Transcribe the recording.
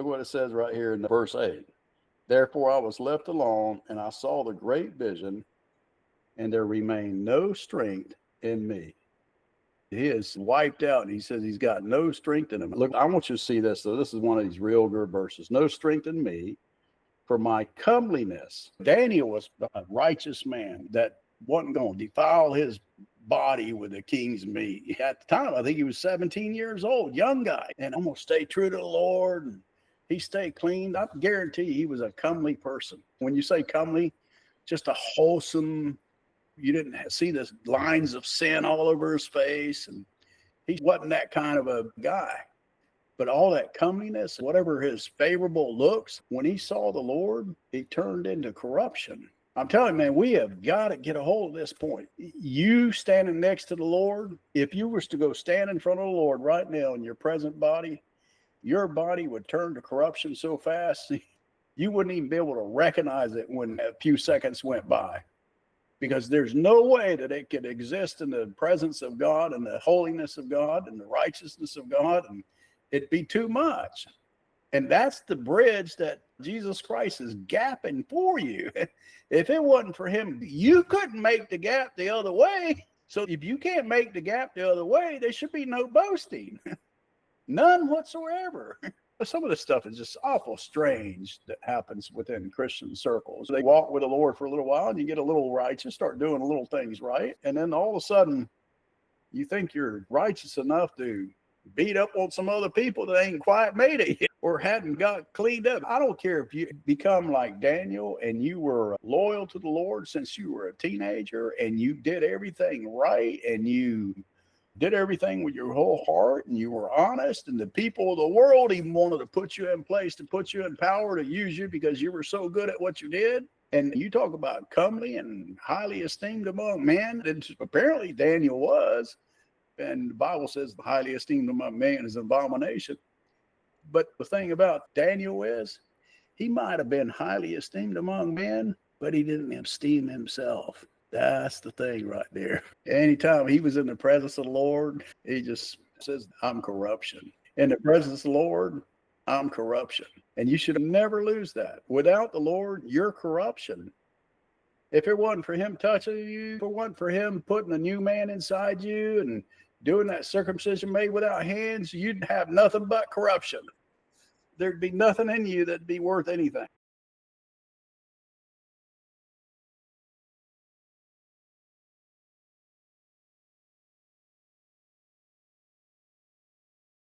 what it says right here in verse 8. Therefore I was left alone, and I saw the great vision, and there remained no strength in me. He is wiped out, and he says he's got no strength in him. Look, I want you to see this. So this is one of these real good verses. No strength in me for my comeliness. Daniel was a righteous man that wasn't going to defile his body with the king's meat. At the time, I think he was 17 years old, young guy, and I'm going to stay true to the Lord. And he stayed clean. I guarantee you he was a comely person. When you say comely, just a wholesome, you didn't see the lines of sin all over his face. And he wasn't that kind of a guy. But all that comeliness, whatever his favorable looks, when he saw the Lord, he turned into corruption. I'm telling you, man, we have got to get a hold of this point. You standing next to the Lord, if you was to go stand in front of the Lord right now in your present body, your body would turn to corruption so fast, you wouldn't even be able to recognize it when a few seconds went by. Because there's no way that it could exist in the presence of God and the holiness of God and the righteousness of God, and it'd be too much. And that's the bridge that Jesus Christ is gapping for you. If it wasn't for him, you couldn't make the gap the other way. So if you can't make the gap the other way, there should be no boasting. None whatsoever. Some of this stuff is just awful strange that happens within Christian circles. They walk with the Lord for a little while, and you get a little righteous, start doing little things right. And then all of a sudden, you think you're righteous enough to beat up on some other people that ain't quite made it yet or hadn't got cleaned up. I don't care if you become like Daniel and you were loyal to the Lord since you were a teenager and you did everything right and you did everything with your whole heart and you were honest, and the people of the world even wanted to put you in place, to put you in power, to use you because you were so good at what you did. And you talk about comely and highly esteemed among men, and apparently Daniel was. And the Bible says the highly esteemed among men is an abomination. But the thing about Daniel is he might have been highly esteemed among men, but he didn't esteem himself. That's the thing right there. Anytime he was in the presence of the Lord, he just says, I'm corruption. In the presence of the Lord, I'm corruption. And you should never lose that. Without the Lord, you're corruption. If it wasn't for him touching you, if it wasn't for him putting a new man inside you and doing that circumcision made without hands, you'd have nothing but corruption. There'd be nothing in you that'd be worth anything.